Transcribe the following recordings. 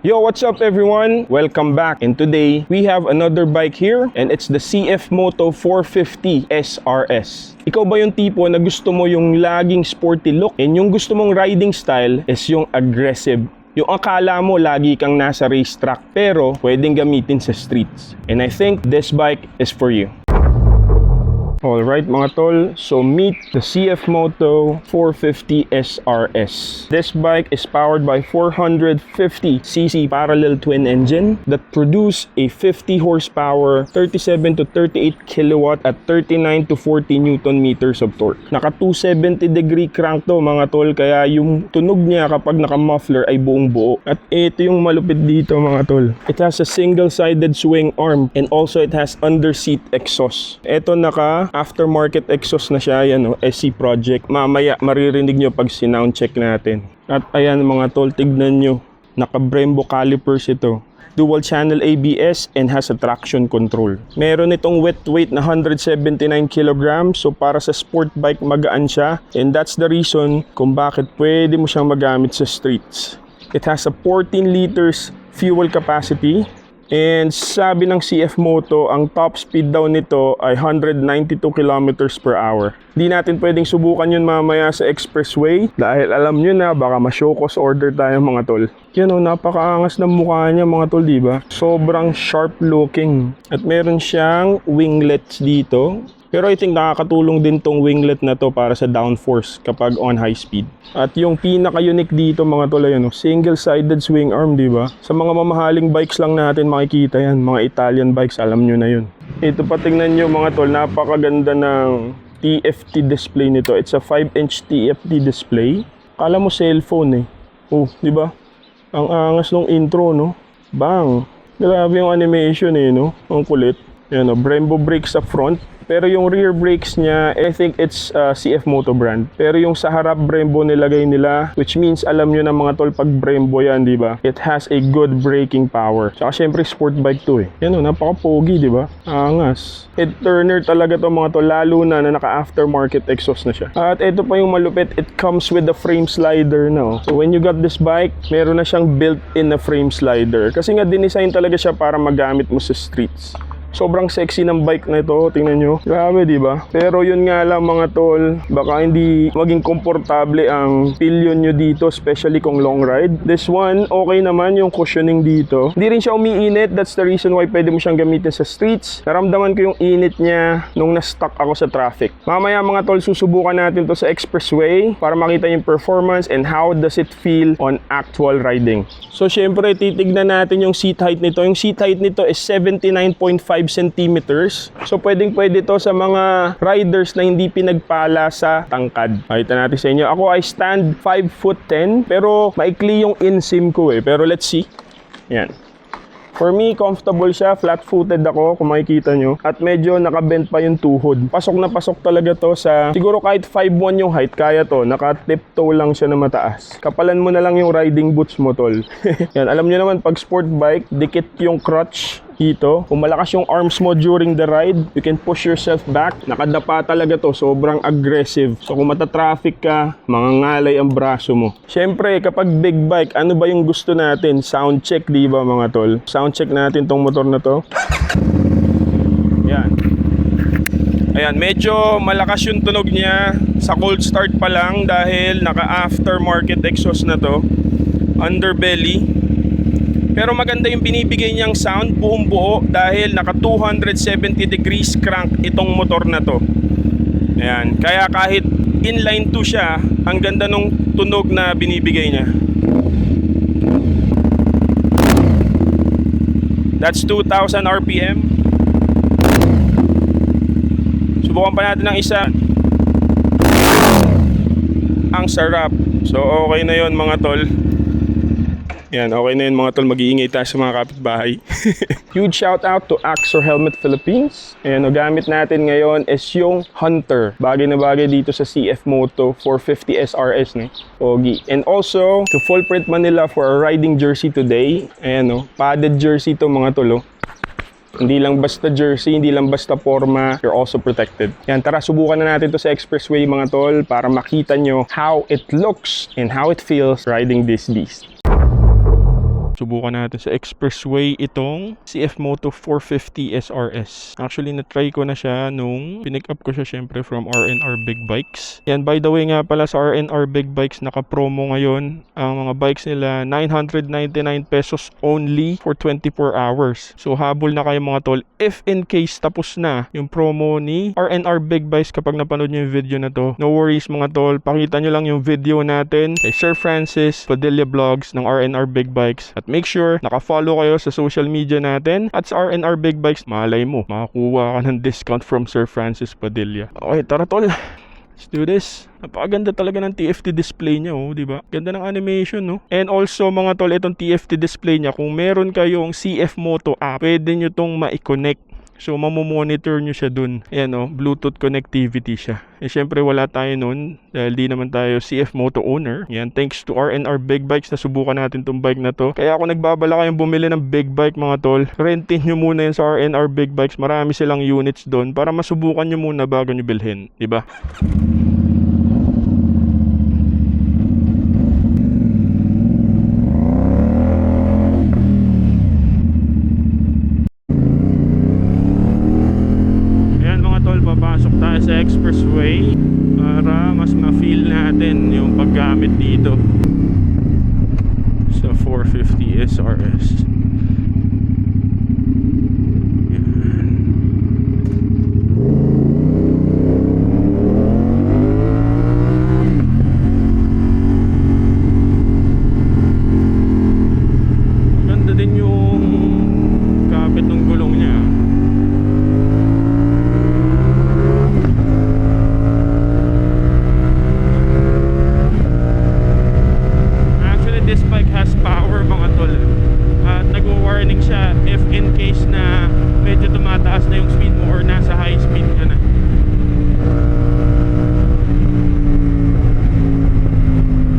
Yo, what's up everyone? Welcome back, and today we have another bike here and it's the CF Moto 450 SRS. Ikaw ba yung tipo na gusto mo yung laging sporty look and yung gusto mong riding style is yung aggressive? Yung akala mo lagi kang nasa racetrack pero pwedeng gamitin sa streets. And I think this bike is for you. Alright mga tol, so meet the CF Moto 450 SRS. This bike is powered by 450cc parallel twin engine that produce a 50 horsepower, 37 to 38 kilowatt at 39 to 40 newton meters of torque. Naka 270 degree crank to mga tol, kaya yung tunog niya kapag naka muffler ay buong buo. At ito yung malupit dito mga tol. It has a single-sided swing arm and also it has under-seat exhaust. Ito naka aftermarket exhaust na siya, yan o, SC Project. Mamaya maririnig nyo pag sinound check natin. At ayan mga tol, tignan nyo, naka Brembo calipers ito. Dual channel ABS and has a traction control. Meron itong wet weight na 179 kilograms, so para sa sport bike magaan siya, and that's the reason kung bakit pwede mo siyang magamit sa streets. It has a 14 liters fuel capacity. And sabi ng CF Moto, ang top speed daw nito ay 192 kilometers per hour. Di natin pwedeng subukan yun mamaya sa expressway dahil alam nyo na baka ma-show cause order tayo mga tol. Yan o, napakaangas ng mukha niya mga tol, diba? Sobrang sharp looking. At meron siyang winglets dito. Pero I think nakakatulong din tong winglet na to para sa downforce kapag on high speed. At yung pinaka-unique dito mga tol, ayan, single-sided swing arm, di ba? Sa mga mamahaling bikes lang natin makikita yan. Mga Italian bikes, alam nyo na yun. Ito pa, tingnan nyo mga tol, napakaganda ng TFT display nito. It's a 5-inch TFT display. Kala mo cellphone eh. Oh, di ba? Ang angas ng intro, no? Bang! Grabe yung animation eh, no? Ang kulit. Yan, no? Brembo brakes sa front. Pero yung rear brakes niya, I think it's CF Moto brand. Pero yung sa harap, Brembo nilagay nila, which means alam nyo na mga tol, pag Brembo yan, di ba? It has a good braking power. Tsaka syempre sport bike to eh. Yan o, napaka-pogi, di ba? Angas. Head turner talaga to mga tol, lalo na naka-aftermarket exhaust na siya. At ito pa yung malupit, it comes with the frame slider na. So when you got this bike, meron na siyang built-in na frame slider. Kasi nga dinesign talaga siya para magamit mo sa streets. Sobrang sexy ng bike na ito, tingnan nyo. Grabe, di ba? Pero yun nga lang mga tol, baka hindi maging komportable ang pillion nyo dito, especially kung long ride. This one, okay naman yung cushioning dito. Hindi rin siya umiinit, that's the reason why pwede mo siyang gamitin sa streets. Naramdaman ko yung init niya nung na-stuck ako sa traffic. Mamaya mga tol, susubukan natin to sa expressway para makita yung performance and how does it feel on actual riding. So syempre, titignan natin yung seat height nito. Yung seat height nito is 79.5 centimeters. So pwedeng-pwede to sa mga riders na hindi pinagpala sa tangkad. Makita natin sa inyo. Ako ay stand 5'10", pero maikli yung inseam ko eh. Pero let's see. Yan. For me, comfortable siya. Flat-footed ako, kung makikita nyo. At medyo nakabend pa yung tuhod. Pasok na pasok talaga to sa... Siguro kahit 5'1" yung height, kaya to. Naka-tiptoe lang siya na mataas. Kapalan mo na lang yung riding boots mo, tol. Yan, alam nyo naman, pag sport bike, dikit yung crutch dito. Kung malakas yung arms mo during the ride, you can push yourself back. Nakadapa talaga to, sobrang aggressive. So kung mata-traffic ka, mangangalay ang braso mo. Syempre, kapag big bike, ano ba yung gusto natin? Sound check, di ba mga tol? Sound check natin tong motor na to. Yan. Ayan, medyo malakas yung tunog niya sa cold start pa lang dahil naka-aftermarket exhaust na to. Underbelly. Pero maganda yung binibigay niyang sound, buong buo, dahil naka 270 degrees crank itong motor na to. Ayan, kaya kahit inline 2 siya, ang ganda nung tunog na binibigay niya. That's 2,000 RPM. Subukan pa natin ng isa. Ang sarap. So okay na yon mga tol. Yan, okay na yun mga tol, mag-iingay tayo sa mga kapitbahay. Huge shout out to Axor Helmet Philippines. Ayan, gamit natin ngayon is yung Hunter. Bagay na bagay dito sa CF Moto 450 SRS, no? Pogi. And also, to Full Print Manila for a riding jersey today. Ayan, no? Padded jersey to mga tol, oh. Hindi lang basta jersey, hindi lang basta forma, you're also protected. Yan, tara, subukan na natin to sa expressway mga tol para makita nyo how it looks and how it feels riding this beast. Subukan natin sa expressway itong CF Moto 450 SRS. Actually, na-try ko na siya nung pinick up ko siya syempre from RNR Big Bikes. Yan, by the way nga pala sa RNR Big Bikes, naka-promo ngayon. Ang mga bikes nila, 999 pesos only for 24 hours. So, habol na kayo mga tol. If in case tapos na yung promo ni RNR Big Bikes kapag napanood nyo yung video na to, no worries mga tol. Pakita nyo lang yung video natin kay Sir Francis Padilla Vlogs ng RNR Big Bikes. At make sure naka-follow kayo sa social media natin at sa RNR Big Bikes. Malay mo, makakuha ka ng discount from Sir Francis Padilla. Okay, tara tol. Let's do this. Napakaganda talaga ng TFT display niya, oh, di ba? Ganda ng animation, no? And also, mga tol, itong TFT display niya, kung meron kayong CF Moto app, pwede nyo tong ma-connect. So, mamomonitor nyo siya dun. Ayan, oh, Bluetooth connectivity siya. Eh, syempre, wala tayo nun dahil di naman tayo CF Moto owner. Yan, thanks to RNR Big Bikes na subukan natin tong bike na to. Kaya ako nagbabala kayong bumili ng big bike, mga tol. Rentin nyo muna yan sa RNR Big Bikes. Marami silang units doon para masubukan nyo muna bago nyo bilhin. Diba? Papasok tayo sa expressway para mas ma-feel natin yung paggamit dito sa 450 SRS. Ganda din yung kapit ng gulong niya. This bike has power, mga tol, at nag-warning siya if in case na medyo tumataas na yung speed mo or nasa high speed ka na.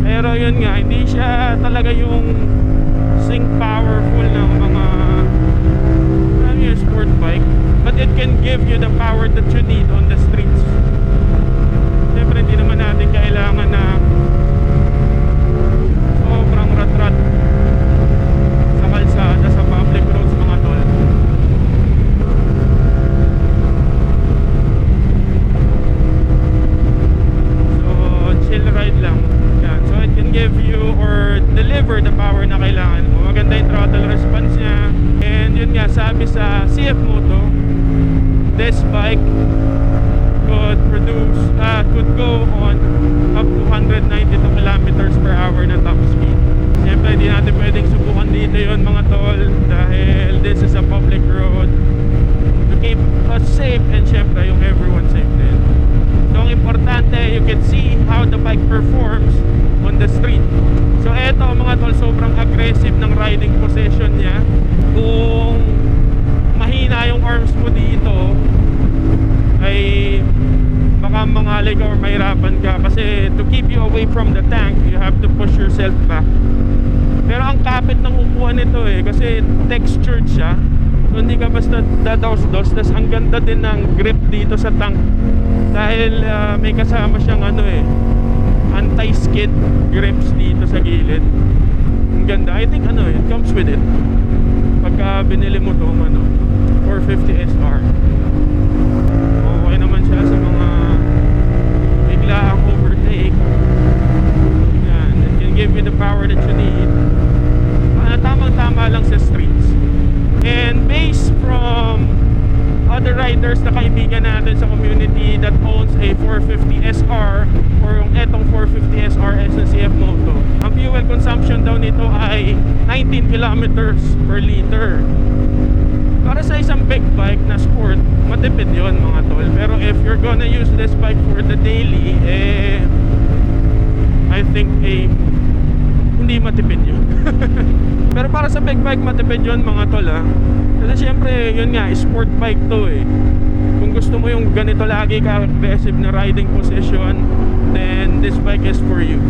Pero yun nga, hindi siya talaga yung sync powerful ng mga sport bike, but it can give you the power that you need on the streets. Siyempre hindi naman natin kailangan na sobrang rat-rat sa kalsada, sa public roads, mga tol. So, chill ride lang. Yan. So, it can give you or deliver the power na kailangan mo. Maganda yung throttle response niya. And yun nga, sabi sa CF Moto, this bike could go on up to 192 kilometers per hour na top speed. Siyempre, hindi natin pwedeng subukan dito yun, mga tol, dahil this is a public road to keep us safe and siyempre yung everyone safe din. So, ang importante, you can see how the bike performs on the street. So, eto mga tol, sobrang aggressive ng riding position niya. Kung mahina yung arms mo dito, ay baka mangalay ka or mahirapan ka kasi to keep you away from the tank, you have to push yourself back. Pero ang kapit ng upuan nito kasi textured siya, so hindi ka basta dadaos-dos. Tas ang ganda din ng grip dito sa tank dahil may kasama siyang anti-skid grips dito sa gilid. Ang ganda, I think it comes with it pagka binili mo itong 450 SR. Okay naman siya sa mga biglaang overtake. Yan, it can give you the power that you need. Tamang-tama lang sa streets. And based from other riders na kaibigan natin sa community that owns a 450 SR or yung etong 450 SRS na CF Moto, ang fuel consumption daw nito ay 19 kilometers per liter. Para sa isang big bike na sport, matipid yun, mga tol. Pero if you're gonna use this bike for the daily, I think hindi matipid yun. Pero para sa big bike, matipid yun, mga tol, Kasi syempre, yun nga, sport bike to Kung gusto mo yung ganito lagi ka-aggressive na riding position, then this bike is for you.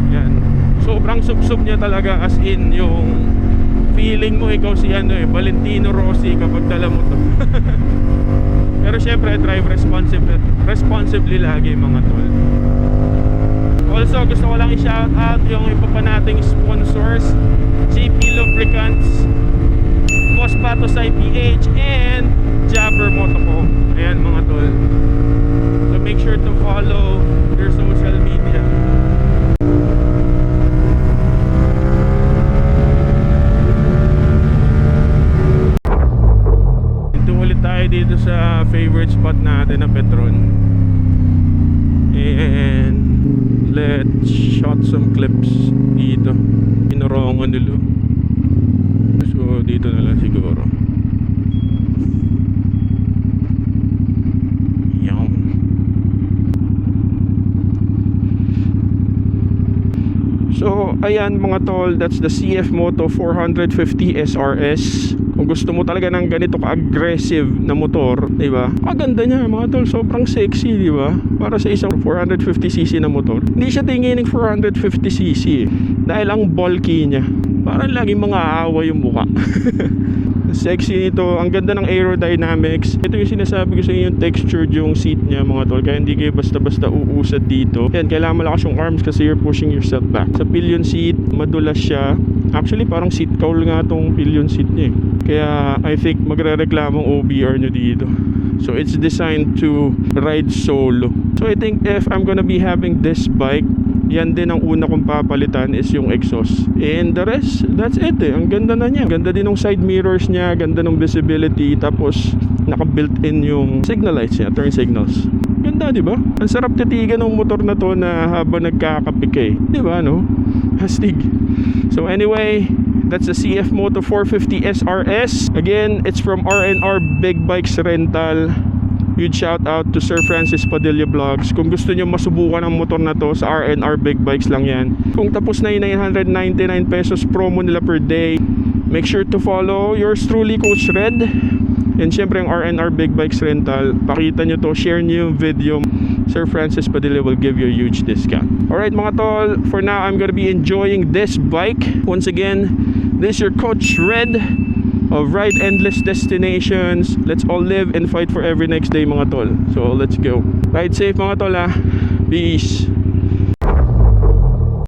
Yan. Sobrang sub-sub niya talaga, as in yung feeling mo ikaw si Valentino Rossi kapag dala mo to. Pero syempre, drive responsibly lagi, mga tol. Also, gusto ko lang i-shout out yung iba pa nating sponsors, JP Lubricants, Boss Patos IPH, and Jabber Motoco. Ayan mga tol. So make sure to follow their social media. Ito ulit tayo dito sa favorite spot natin na Petron. And let's shot some clips dito. Pinarongan nila. So dito na lang siguro. Yan. So ayan mga tol, that's the CF Moto 450 SRS. Kung gusto mo talaga ng ganito ka-aggressive na motor, di ba? Maganda niya mga tol, sobrang sexy, di ba? Para sa isang 450cc na motor. Hindi siya tingin ng 450cc eh. Dahil ang bulky niya. Parang laging mga aawa yung mukha. Sexy nito, ang ganda ng aerodynamics. Ito yung sinasabi ko sa inyo, yung textured yung seat niya mga tol. Kaya hindi kayo basta-basta uusad dito. Yan, kailangan malakas yung arms kasi you're pushing yourself back. Sa pillion seat, madulas siya. Actually, parang seat cowl nga tong pillion seat niya eh. Kaya I think magre-reklamong OBR nyo dito. So it's designed to ride solo. So I think if I'm gonna be having this bike, yan din ang una kong papalitan is yung exhaust. And the rest, that's it eh. Ang ganda na niya. Ganda din ng side mirrors niya, ganda ng visibility, tapos naka-built in yung signal lights niya, turn signals. Ganda, di ba? Ang sarap titigan ng motor na to na habang nagkakapik eh. Di ba, no? Hastig. So anyway, that's the CF Moto 450 SRS. Again, it's from R&R Big Bikes Rental. Huge shout out to Sir Francis Padilla Vlogs. Kung gusto nyo masubukan ang motor na to, sa R&R Big Bikes lang yan. Kung tapos na yung 999 pesos promo nila per day, make sure to follow yours truly, Coach Red. And syempre ang R&R Big Bikes Rental, pakita nyo to, share nyo yung video. Sir Francis Padilla will give you a huge discount. Alright mga tol, for now I'm gonna be enjoying this bike. Once again, this is your Coach Red of Ride Endless Destinations. Let's all live and fight for every next day mga tol. So let's go. Ride safe mga tol ha. Peace.